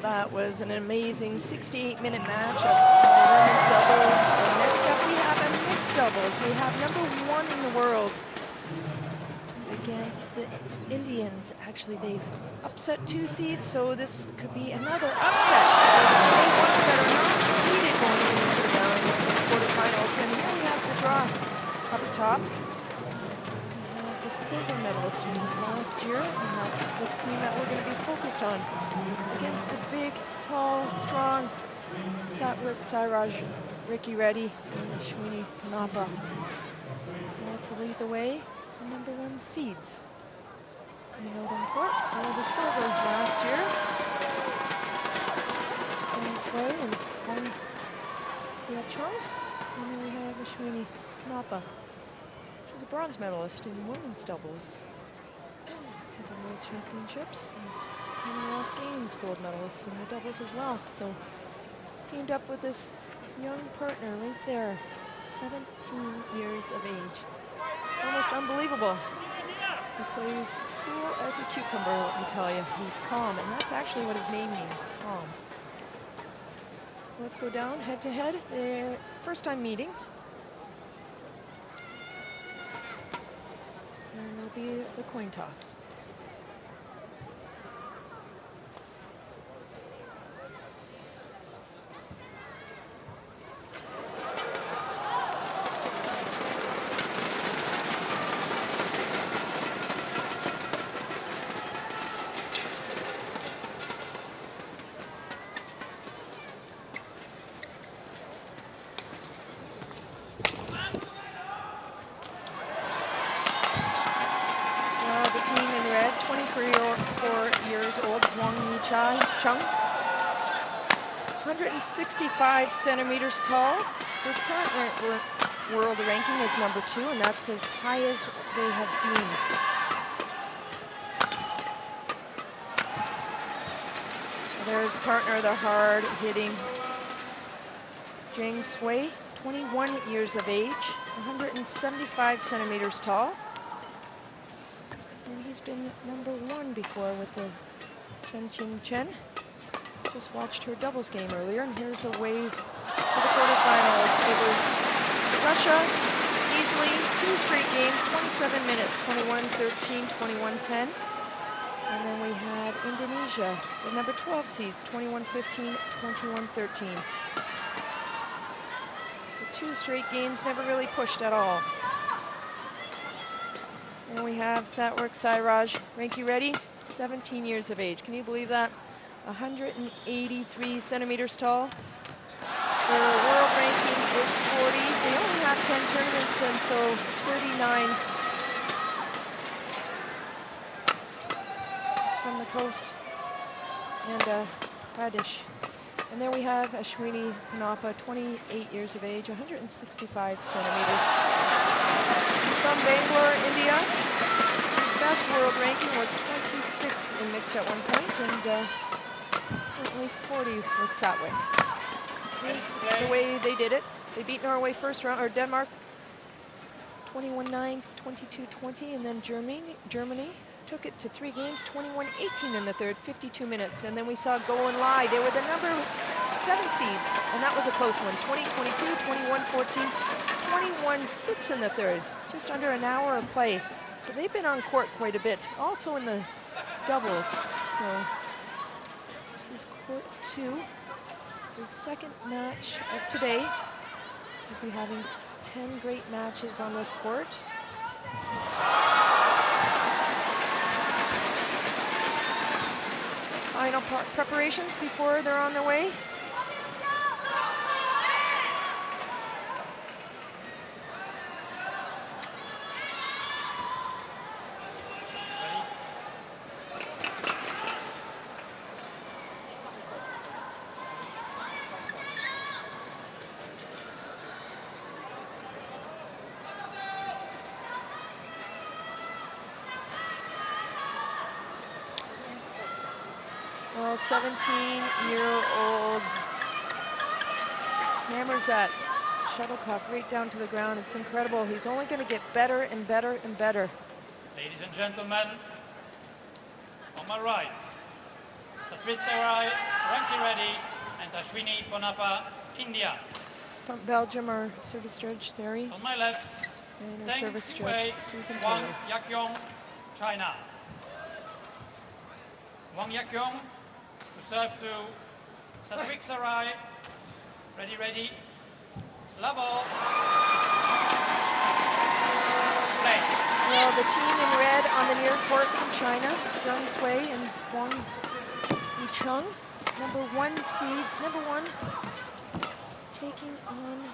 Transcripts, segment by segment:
that was an amazing 68-minute match of women's doubles. And next up, we have a mixed doubles. We have #1 in the world against the Indians. Actually, they've upset 2 seeds, so this could be another upset. The ones that are not seeded going into the round of the quarterfinals. And here we have the draw up top. We have the silver medalist from last year, and that's the team that we're going to be focused on against the big, tall, strong Satwik Sairaj, RANKIREDDY, and Ashwini PONNAPPA. To lead the way, the #1 seeds. Coming out on court, the silver last year. Sway and HUANG Chung. And then we have Ashwini PONNAPPA. She's a bronze medalist in women's doubles at the World Championships. And Commonwealth Games gold medalist in the doubles as well. So teamed up with this young partner right there, 17 years of age. Almost unbelievable. He plays cool as a cucumber, let me tell you. He's calm, and that's actually what his name means, calm. Let's go down head to head. Their first time meeting. And there'll be the coin toss. Chung, 165 centimeters tall. Their current world ranking is #2, and that's as high as they have been. There's partner, the hard-hitting ZHENG Sway, 21 years of age, 175 centimeters tall. And he's been #1 before with the CHN. Just watched her doubles game earlier, and here's a way to the quarterfinals. It was Russia easily, 2 straight games, 27 minutes, 21-13, 21-10. And then we had Indonesia, the #12 seeds, 21-15, 21-13. So 2 straight games, never really pushed at all. And we have Satwik Sairaj, RANKIREDDY, 17 years of age. Can you believe that? 183 centimeters tall. Their world ranking is 40. They only have 10 tournaments, and so 39. It's from the coast. And Pradesh. And there we have Ashwini PONNAPPA, 28 years of age, 165 centimeters. From Bangalore, India. His best world ranking was 26 in mixed at one point, and currently 40 with Satwik. Here's the way they did it. They beat Norway first round, or Denmark, 21-9, 22-20, and then Germany took it to 3 games, 21-18 in the third, 52 minutes. And then we saw Go and Lie. They were the #7 seeds, and that was a close one. 20-22, 21-14, 21-6 in the third. Just under an hour of play. So they've been on court quite a bit, also in the doubles. So this is court 2. It's the second match of today. We'll be having 10 great matches on this court. Final preparations before they're on their way. Well, 17-year-old hammers that shuttlecock right down to the ground. It's incredible. He's only going to get better and better and better. Ladies and gentlemen, on my right, Satwik Sairaj, RANKIREDDY and Ashwini Ponnappa, India. From Belgium, our service judge, Sari. On my left, And our ZHENG service judge, Susan HUANG Taylor. China. Wang Yakyong to serve to Satwik Sarai. Ready, ready. Level. Play. Well, the team in red on the near court from China, Zhang Sui and Wang Yicheng, number 1 seeds. Number 1 taking on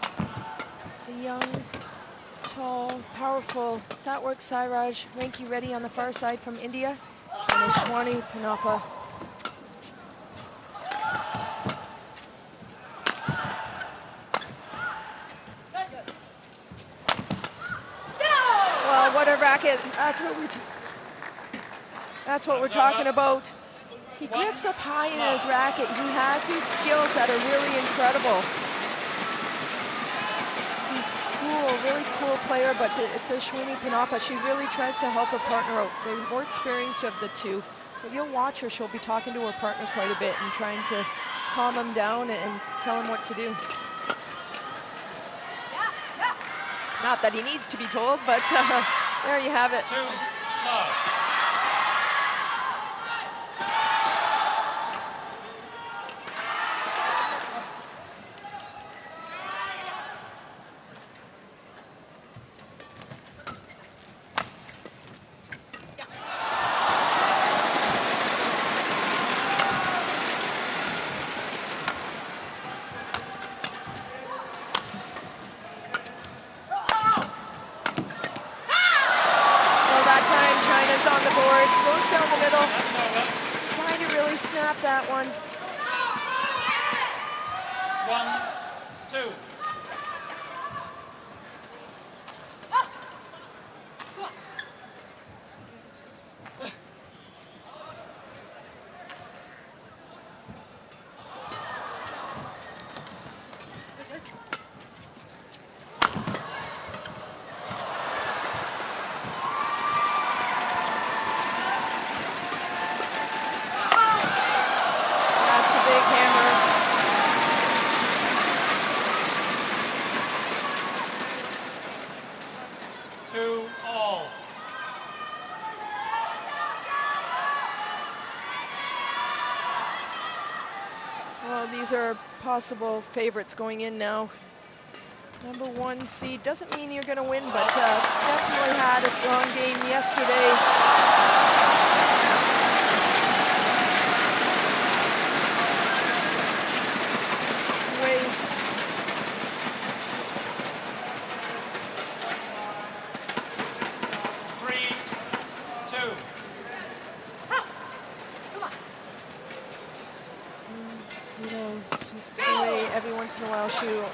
the young, tall, powerful Satwik Sairaj, RANKIREDDY on the far side from India, and Ashwini Ponnappa. Well, what a racket! That's what we're talking about. He grips up high in his racket. He has these skills that are really incredible. He's cool, really cool player, but it's Ashwini Ponnappa. She really tries to help her partner out. They're more experienced of the two. But you'll watch her, she'll be talking to her partner quite a bit and trying to calm him down and tell him what to do. Not that he needs to be told, but there you have it. 2-love. On the board, goes down the middle, trying to really snap that one. 1-2. Well, these are possible favorites going in now. Number 1 seed doesn't mean you're going to win, but definitely had a strong game yesterday. Every once in a while she'll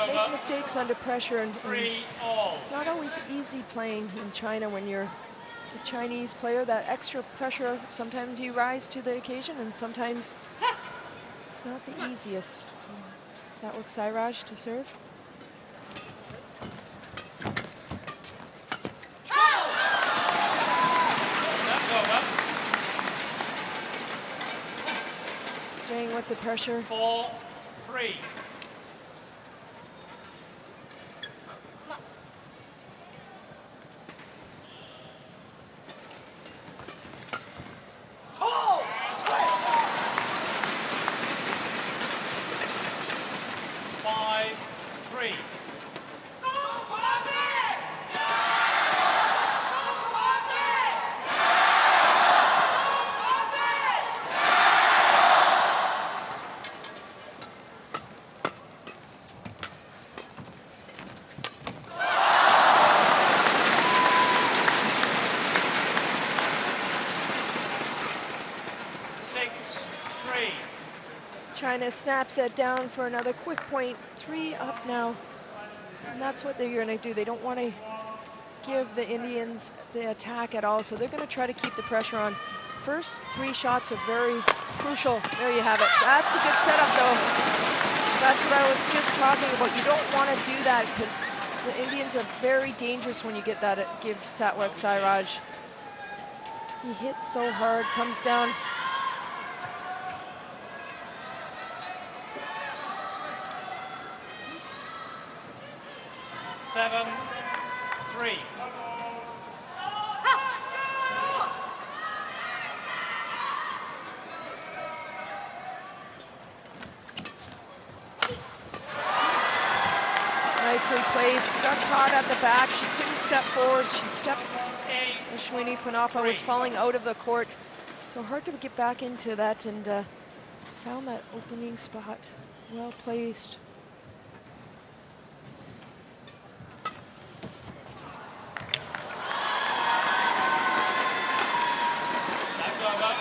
make mistakes under pressure, and it's not always easy playing in China when you're a Chinese player. That extra pressure, sometimes you rise to the occasion and sometimes it's not the easiest. So, Satwik Sairaj to serve. Zheng with the pressure. 4-3. China snaps it down for another quick point. 3 up now. And that's what they're going to do. They don't want to give the Indians the attack at all, so they're going to try to keep the pressure on. First 3 shots are very crucial. There you have it. That's a good setup, though. That's what I was just talking about. You don't want to do that because the Indians are very dangerous when you get that. Give Satwik Sairaj. He hits so hard, comes down. 7-3. Nicely placed, got caught at the back. She couldn't step forward. She stepped. Ashwini Ponnappa was falling out of the court. So hard to get back into that, and found that opening spot. Well placed. That's over.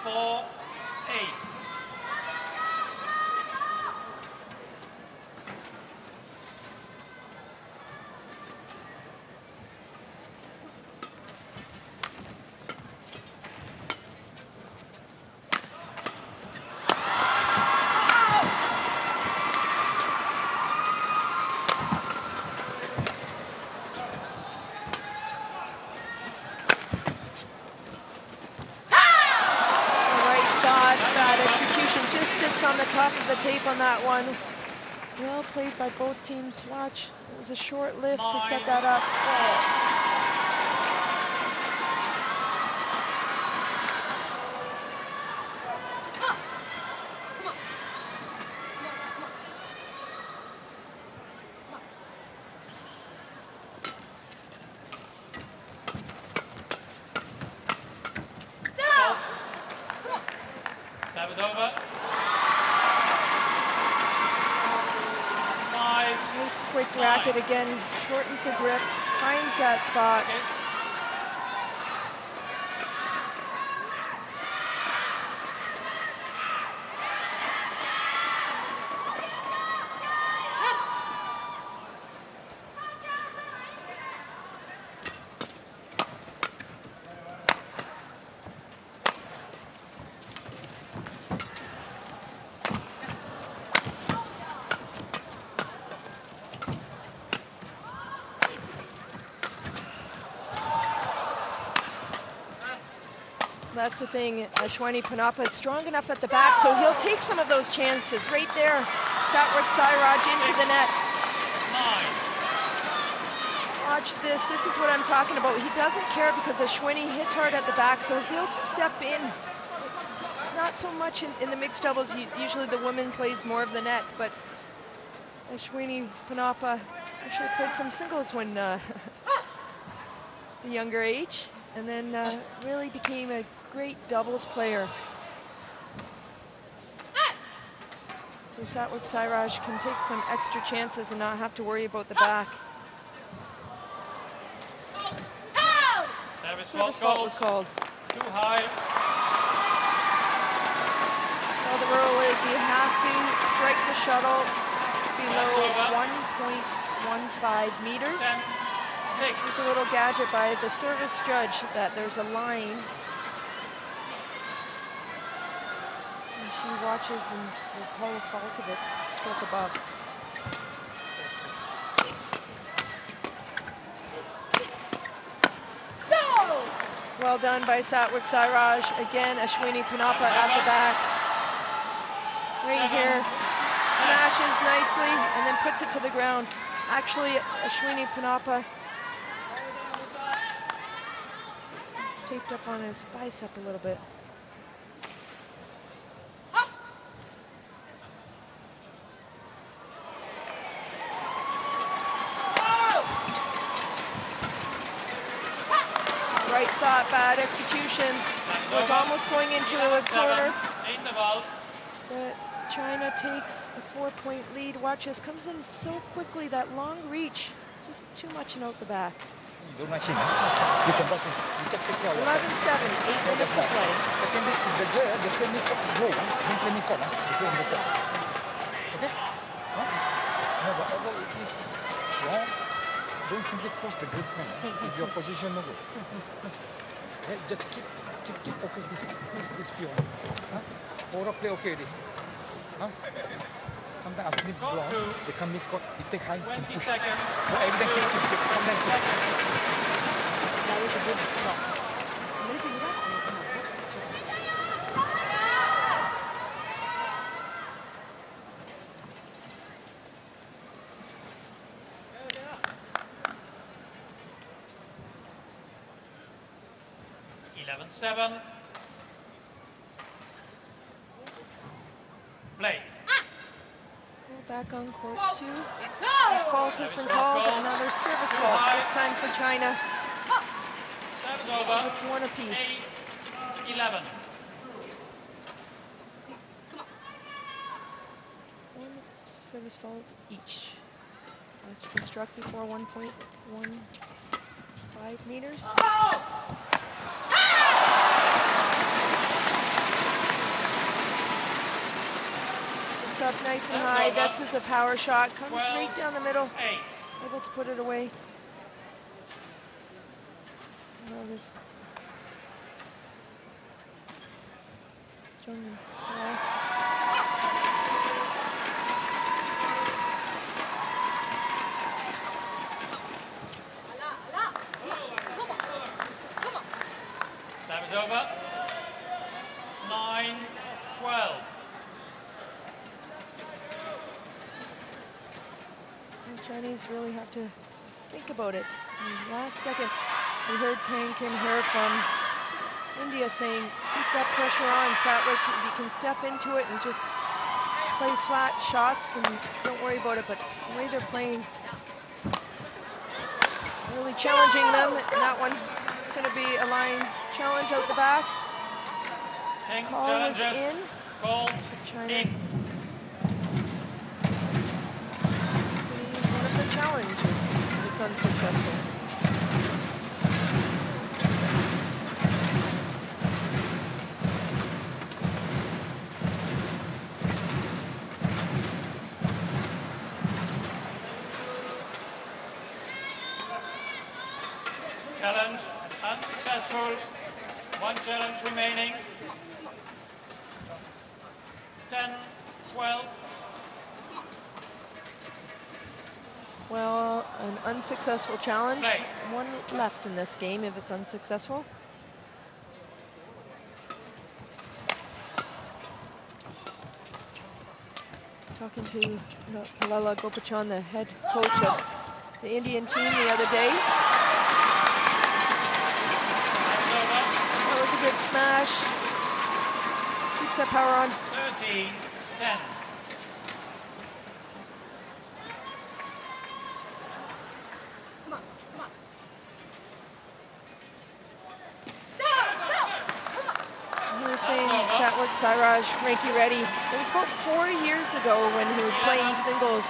4-8. On the top of the tape on that one. Well played by both teams. Watch, it was a short lift to set that up. Serve it over. Nice quick racket again, shortens the grip, finds that spot. That's the thing, Ashwini Ponnappa is strong enough at the back, so he'll take some of those chances. Right there, Satwik Sairaj into the net. 9. Watch this is what I'm talking about. He doesn't care because Ashwini hits hard at the back, so he'll step in. Not so much in the mixed doubles, usually the woman plays more of the net, but Ashwini Ponnappa actually played some singles when a younger age, and then really became a great doubles player. So Satwik Sairaj can take some extra chances and not have to worry about the back. Service fault was called. Too high. Well, the rule is you have to strike the shuttle below 1.15 meters. 10-6. There's a little gadget by the service judge that there's a line. And she watches and will call a fault if it's struck above. Well done by Satwik Sairaj. Again, Ashwini Ponnappa at the back. Right here, smashes nicely and then puts it to the ground. Actually, Ashwini Ponnappa, it's taped up on his bicep a little bit. Right thought, bad execution. Was almost going into a corner. But China takes a 4-point lead. Watch this, comes in so quickly, that long reach. Just too much and out the back. 11-7, 8 minutes to play. Secondly, if the girl, the play me court go, don't play me court, they go in the set. Okay? Huh? No, whatever it is wrong, don't simply cross the greaseman if your position no good. Okay? Just keep focus this peon. Huh? Overall play okay already. Huh? Sometimes as if block, they come mid court, it take high, can push. So everything keep. Sometimes That was a good shot. 7-7. Play. Back on court 2. A fault has been called. Another service fault, this time for China. Service over. It's one apiece. 8-11. One service fault each. That's been struck before 1.15 meters. It's up nice and high. That's just a power shot. Comes right down the middle. Able to put it away. Well, this Jung. Service over. 9-12. The Chinese really have to think about it. And last second, we heard Tang Kim Her from India saying, keep that pressure on, Satwik. You can step into it and just play flat shots and don't worry about it. But the way they're playing, really challenging them. And that one, it's going to be a line challenge out the back. Call was in. Call China. in. One of the challenges. It's unsuccessful. Challenge unsuccessful. One challenge remaining. 10-12. Well, an unsuccessful challenge. Play. One left in this game if it's unsuccessful. Talking to Palala Gopachan, the head coach of the Indian team the other day. That was a good smash. Keeps that power on. 13-10. He was saying Satwik Sairaj, RANKIREDDY. It was about 4 years ago when he was playing singles.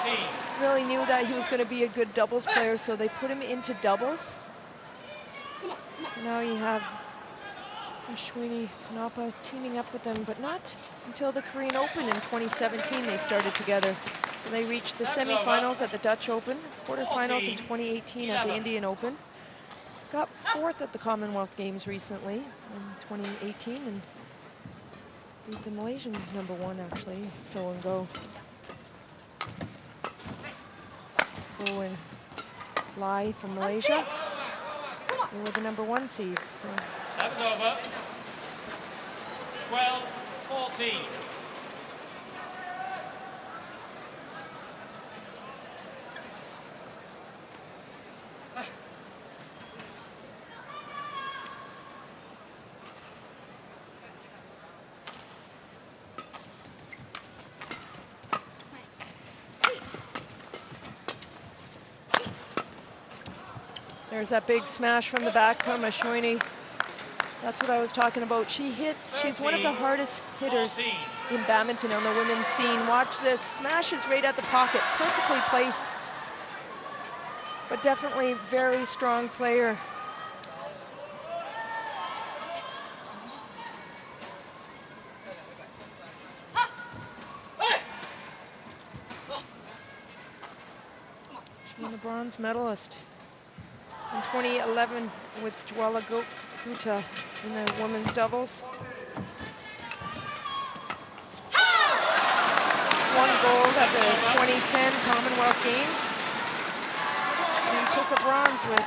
13. Really knew that he was going to be a good doubles player, so they put him into doubles. So now you have Ashwini PONNAPPA teaming up with them, but not until the Korean Open in 2017 they started together. So they reached the semifinals at the Dutch Open, quarterfinals in 2018 at the Indian Open. Got 4th at the Commonwealth Games recently in 2018 and beat the Malaysians #1 actually, So and Go. Go and Lai from Malaysia. They were the #1 seeds. So. Service over. 12-14. There's that big smash from the back from Ashwini. That's what I was talking about. She hits, she's one of the hardest hitters in badminton on the women's scene. Watch this, smashes right at the pocket, perfectly placed. But definitely very strong player. She won the bronze medalist in 2011 with Jwala Gupta in the women's doubles. Won gold at the 2010 Commonwealth Games. And took a bronze with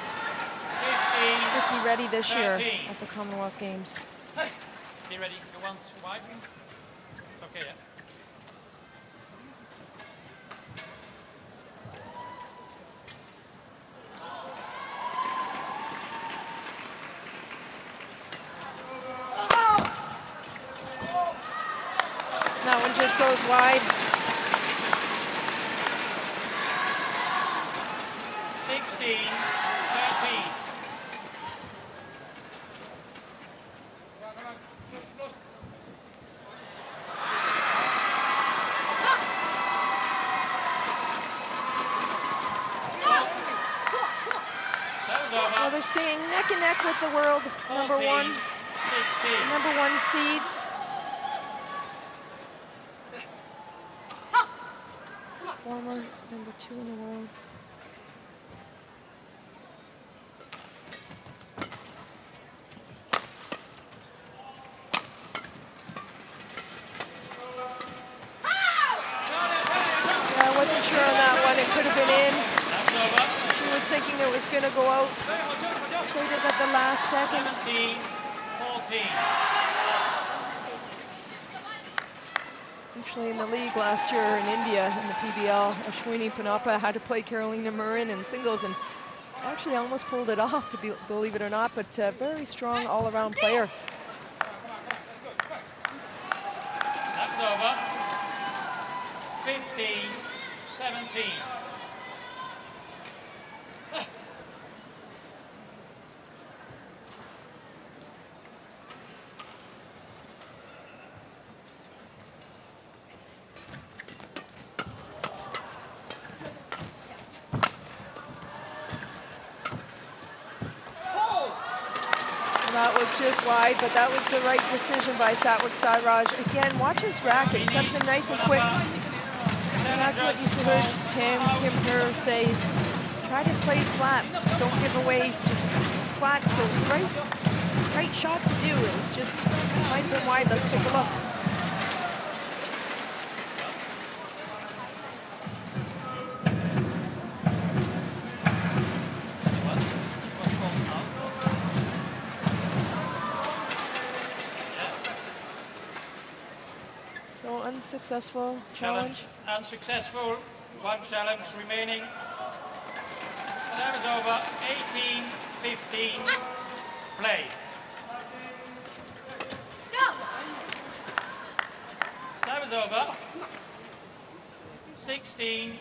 RANKIREDDY this year at the Commonwealth Games. Be ready. You want wiping? Okay, yeah. That one just goes wide. 16-13. Well, they're staying neck and neck with the world number 14, one seeds. Former number 2 in the world. Yeah, I wasn't sure on that one. It could have been in. She was thinking it was going to go out. Played it at the last second. 17-14. Actually, in the league last year in India, in the PBL, Ashwini Ponnappa had to play Carolina Marin in singles and actually almost pulled it off, to believe it or not, but very strong all-around player. That's over. 15-17. That was just wide, but that was the right decision by Satwik Sairaj. Again, watch his racket. He comes in nice and quick. And that's what you heard Kim Her say. Try to play flat. Don't give away just flat. So right shot to do. It's just might have been wide. Let's take a look. So unsuccessful challenge. Unsuccessful. One challenge remaining. Service over. 18-15. Play. Service over. 16-18.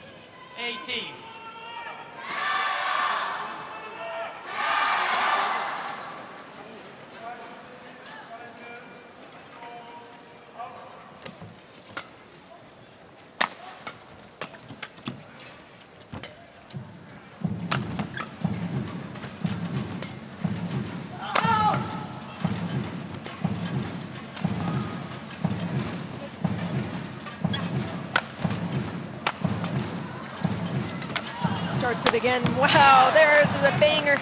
Starts it again. Wow, there's a banger.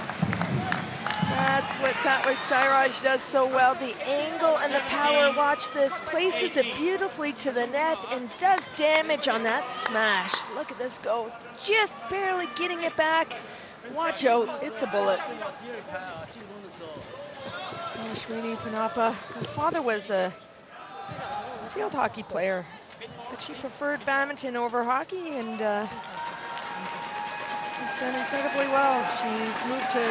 That's what Satwik Sairaj does so well. The angle and the power. Watch this. Places it beautifully to the net and does damage on that smash. Look at this go. Just barely getting it back. Watch out. It's a bullet. Ashwini Ponnappa. Her father was a field hockey player, but she preferred badminton over hockey, and she's done incredibly well. She's moved to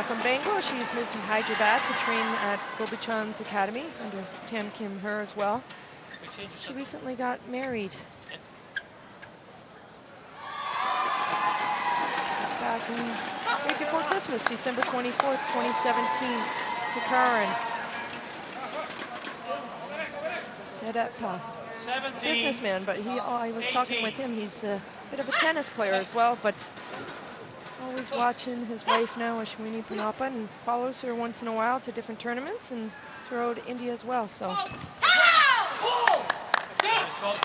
from Bangalore. She's moved to Hyderabad to train at Gobichand's Academy under Tam Kim Her as well. She recently got married. Back in, right before Christmas, December 24th, 2017, to Karen. Nedetpa. Businessman, but I was talking with him. He's a bit of a tennis player as well, but always watching his wife now, Ashwini Ponnappa, and follows her once in a while to different tournaments and throughout India as well. So.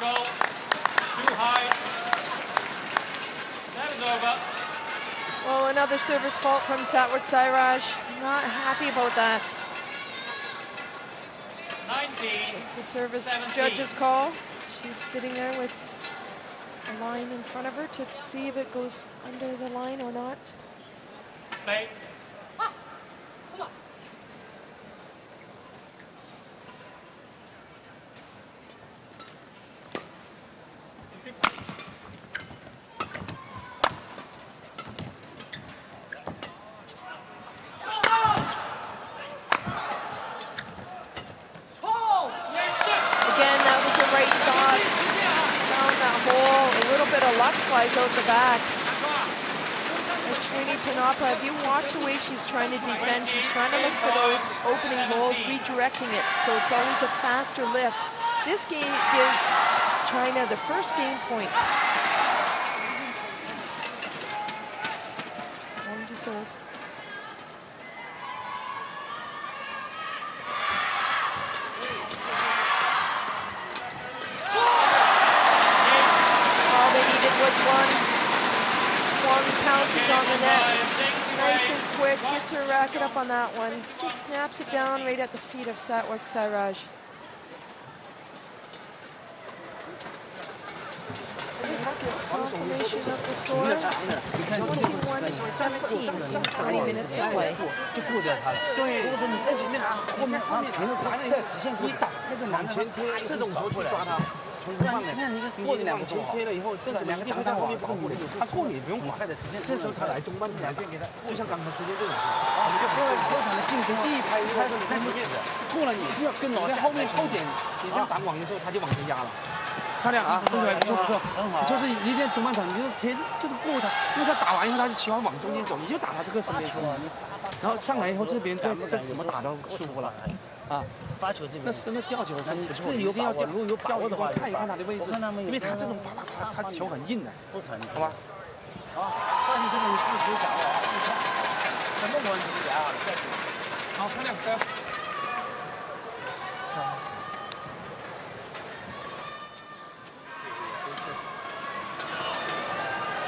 Goal. Too high. Service over. Well, another service fault from Satwik Sairaj. Not happy about that. 19. It's a service 17. judge's call. She's sitting there with a line in front of her to see if it goes under the line or not. Play. luck flies out the back. PONNAPPA, if you watch the way she's trying to defend, she's trying to look for those opening holes, redirecting it, so it's always a faster lift. This game gives China the first game point. One to serve. All they needed was one. Huang pounces on the net. Nice and quick, gets her racket up on that one. Just snaps it down right at the feet of Satwik Sairaj. Let's get confirmation of the score. 21-17 in 20 minutes of play. 就过掉他了。对，如果说你在前面拿，后面啊，别人拿在直线一打，那个往前贴，这种时候去抓他，从上面，过你往前贴了以后，这个两个挡在后面不跟你的，他过你不用管，这时候他来中半程两边给他，就像刚刚出现这种情况，我们就后场的进攻，第一拍的你在前面，过了你要跟你在后面后点，你这样挡网的时候，他就往前压了。 漂亮啊，中不错不错，很好。就是一定中半场，你就贴，就是过他，因为他打完以后，他就喜欢往中间走，你就打他这个身边去，然后上来以后这边再怎么打都舒服了，啊。发球这边，那吊球是不错，一定要吊，如果有把握的话，看一看他的位置，因为他这种他球很硬的，好吧？好，但是这个你自己可以掌握，什么没问题啊？好，漂亮，加油！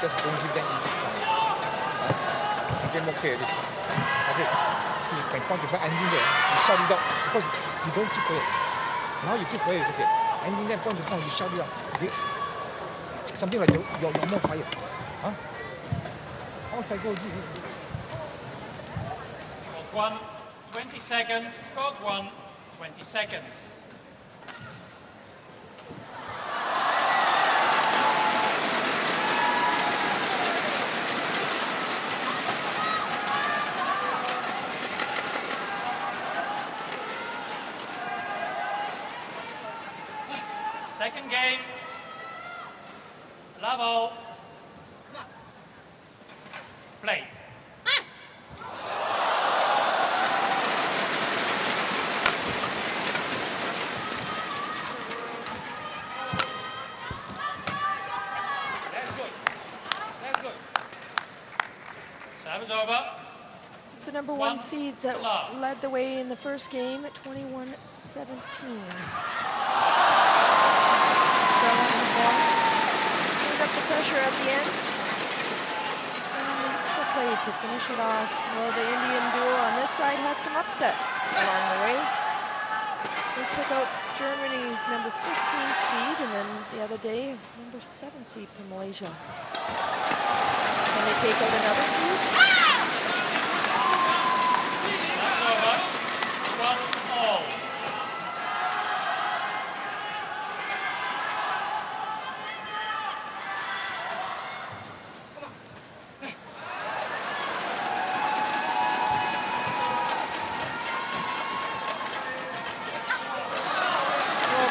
Just don't give them easy play. Again, okay. See, when point to point ending there, you shout it out because you don't keep quiet. Now you keep quiet, it's okay. Ending there, point to point, you shout it out. Something like you're more fire. Huh? How if I go? Scored 1, 20 seconds. Scored 1, 20 seconds. Second game, level, play. That's good. Service over. It's the number one seeds that led the way in the first game at 21-17. Put up the pressure at the end. And it's a play to finish it off. Well, the Indian duo on this side had some upsets along the way. They took out Germany's number 15 seed, and then the other day, number 7 seed from Malaysia. Can they take out another seed? That's over. 1-all.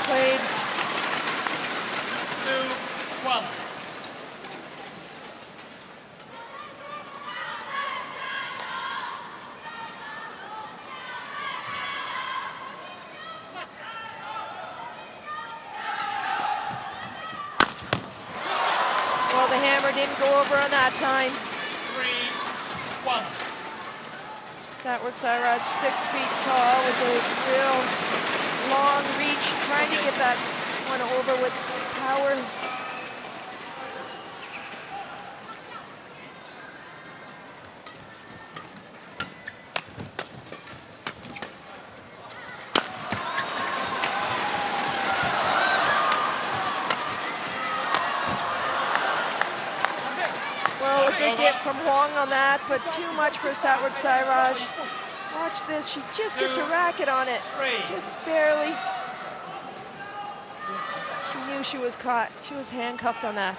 Played 2-1. Well, the hammer didn't go over on that time. 3-1. Satwik Sairaj, 6 feet tall with a real long reach, trying to get that one over with power. Well, a good hit from Huang on that, but too much for Satwik Sairaj. Watch this, she just gets a racket on it, just barely. She knew she was caught. She was handcuffed on that.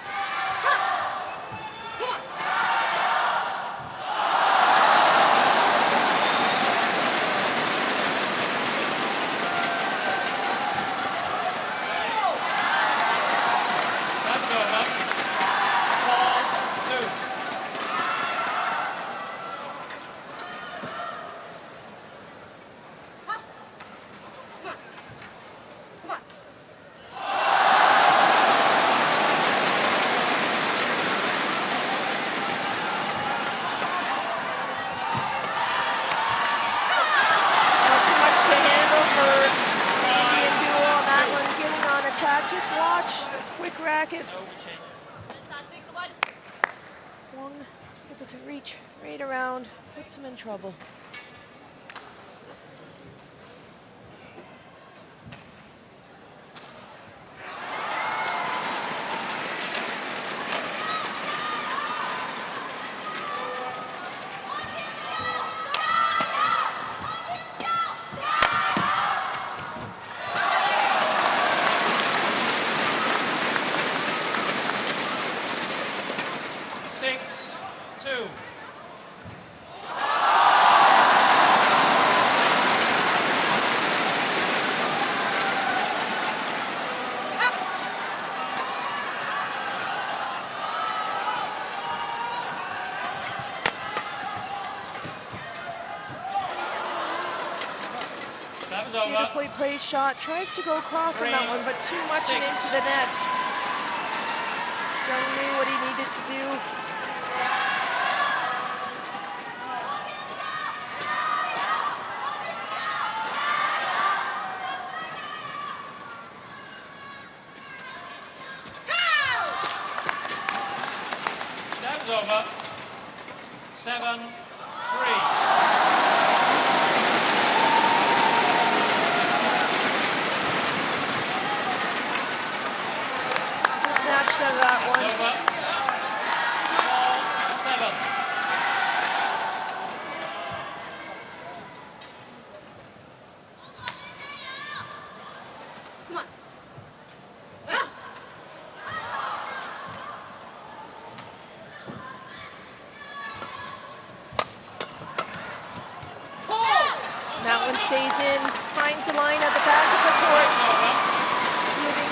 watch. Quick racket. Huang able to reach right around, puts him in trouble. Beautifully played shot. Tries to go across on that one, but too much and into the net. Zheng knew what he needed to do. That was over. 7-3. That one. Over. 4-7. Come on. That one stays in, finds the line at the back of the court. Giving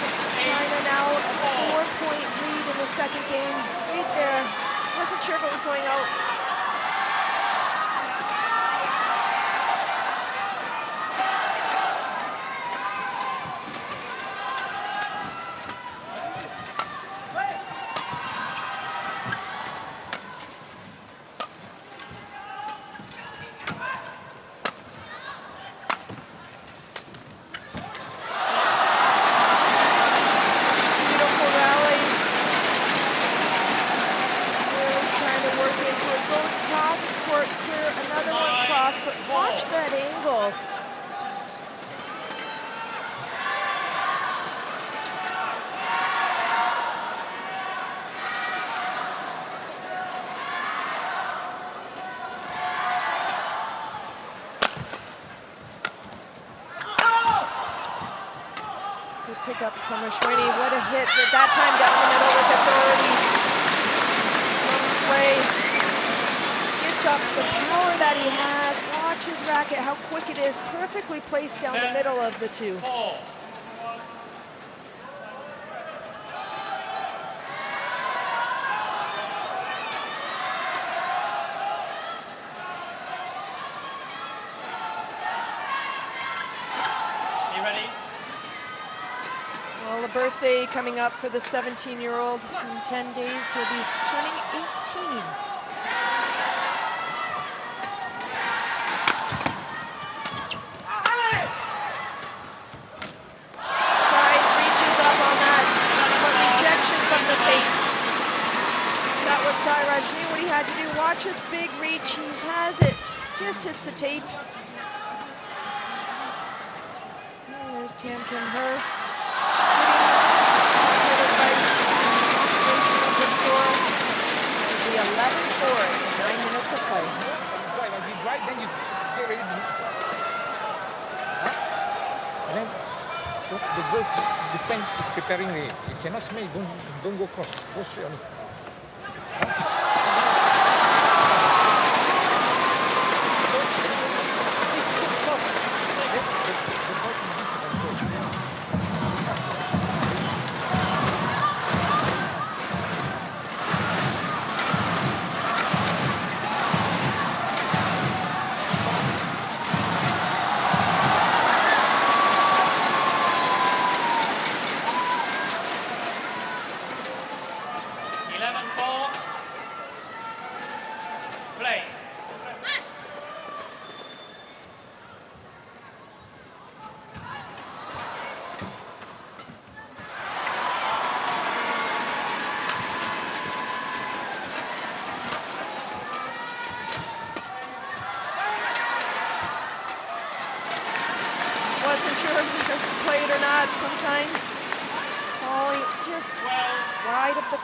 China now a 4-point lead in the second game. Right there. Wasn't sure if it was going out. Pick up from Ashwini. What a hit, but that time down the middle with authority. Comes way. Gets up the power that he has. Watch his racket, how quick it is. Perfectly placed down the middle of the two. Birthday coming up for the 17-year-old in 10 days. He'll be turning 18. Price reaches up on that, but rejection from the tape. That what Sairaj knew what he had to do. Watch his big reach. He has it. Just hits the tape. And there's Tam Kim Her. The 11-4 in 9 minutes of play. Right, then you get ready. And then the girls defense is preparing the. You cannot smell. Don't go cross. Go straight on it.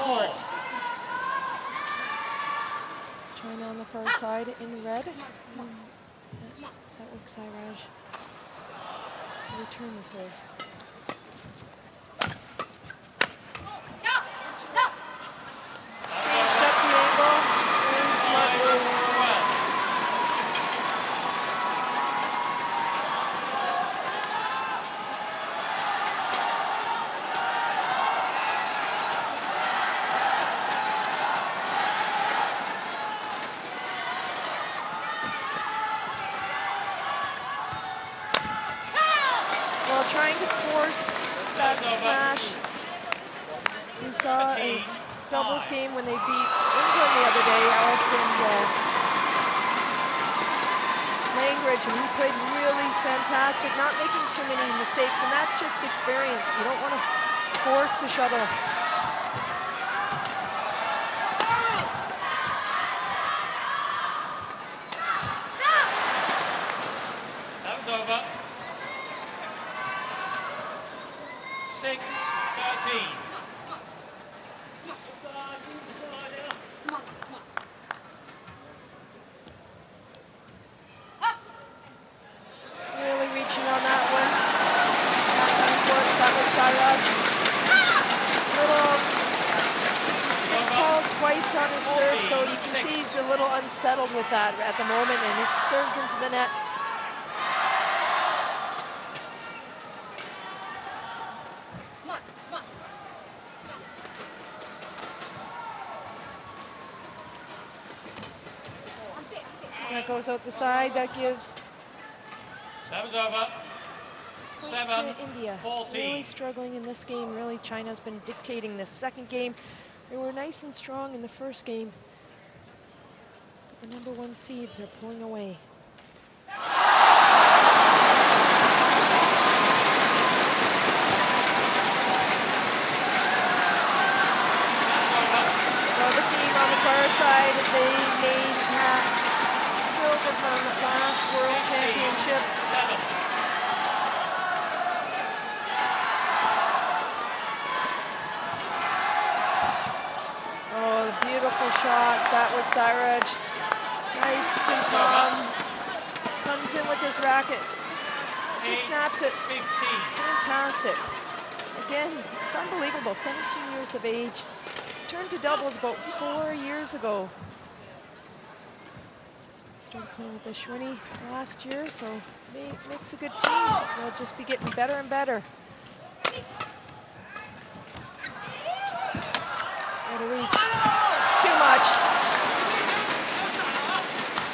court. China on the far side in red. Satwik Sairaj to return the serve. Changed up the angle. Very smart move. Trying to force that smash. We saw a doubles game when they beat England the other day, Alice and Langridge, and he played really fantastic, not making too many mistakes, and that's just experience. You don't want to force the shuttle. That was over. 6-13. Really reaching on that one. That was Sairaj. He's been called twice on his serve, so you can see he's a little unsettled with that at the moment, and it serves into the net. That goes out the side. That gives Serve's over. to India. 7-14. Really struggling in this game. Really, China's been dictating this second game. They were nice and strong in the first game, but the #1 seeds are pulling away. Well, the team on the far side, they made silver from the last World Championships. Oh, beautiful shot, Satwik Sairaj. Nice and calm. Comes in with his racket. Just snaps it. 15. Fantastic. Again, it's unbelievable. 17 years of age. Turned to doubles about 4 years ago. Just started playing with the Schwinny last year, so makes a good team. They'll just be getting better and better. What a reach. Too much.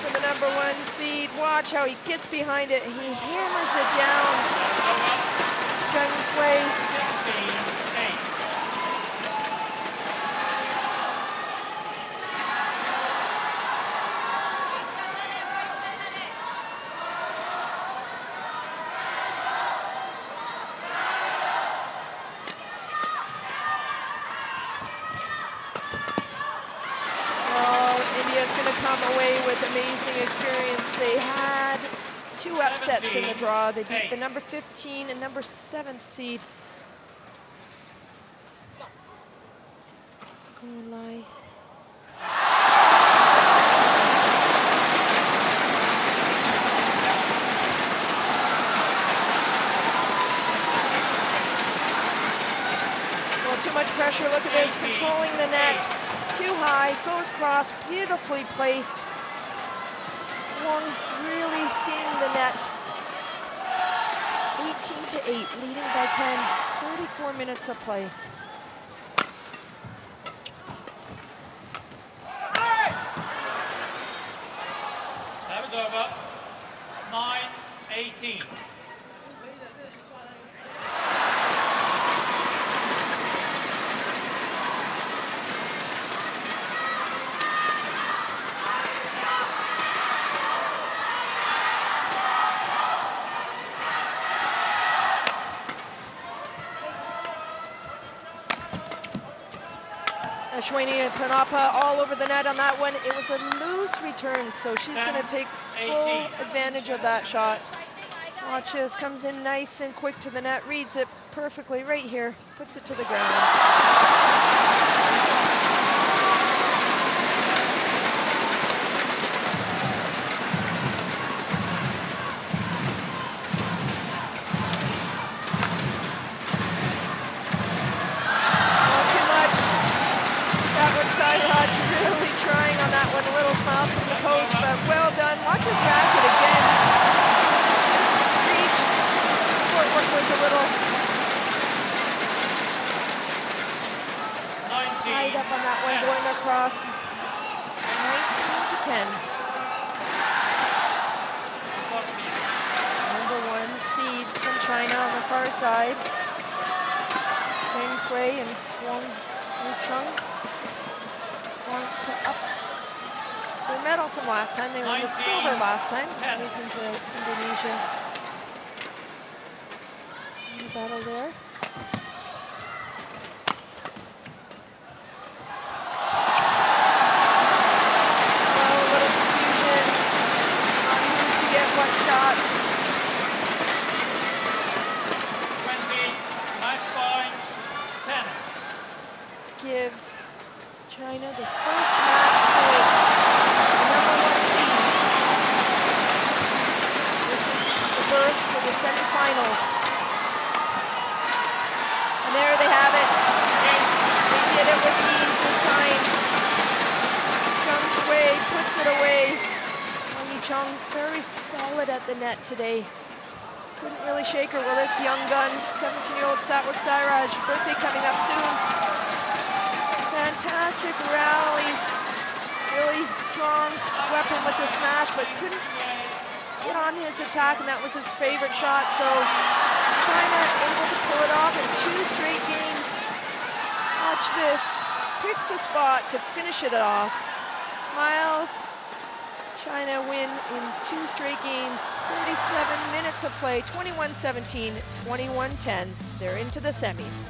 For the #1 seed, watch how he gets behind it. He hammers it down. Zheng's way. 16-8. India's going to come away with amazing experience. They had 2 upsets in the draw. They beat the #15 and #7 seed. Lai. Well, too much pressure. Look at this, controlling the net. Too high, goes cross, beautifully placed. Huang really seeing the net. 18-8, leading by 10, 34 minutes of play. That was over. 9-18. Ashwini and PONNAPPA all over the net on that one. It was a loose return, so she's going to take full advantage of that shot. Watch this, comes in nice and quick to the net, reads it, perfectly right here. Puts it to the ground. Really trying on that one. A little smiles from the coach, but well done. Watch his racket again. Just reached. Footwork was a little tied up on that one, going across. 19 to 10. Number 1 seeds from China on the far side. Zheng Sui and Huang Cheng want to up their medal from last time. They won the silver last time, losing to Indonesia. In the battle there. Well, a little confusion on who's to get what shot. 20, match point, 10. Gives China the first match point, the number 1 seed. This is the berth for the semifinals. And there they have it. They did it with ease this time. Zheng Sui puts it away. Wang Yicheng very solid at the net today. Couldn't really shake her. Well, this young gun, 17-year-old Satwik Sairaj, birthday coming up soon. Fantastic rallies, really strong weapon with the smash, but couldn't get on his attack, and that was his favorite shot. So China able to pull it off in 2 straight games. Watch this, picks a spot to finish it off. Smiles. China win in 2 straight games, 37 minutes of play, 21-17, 21-10. They're into the semis.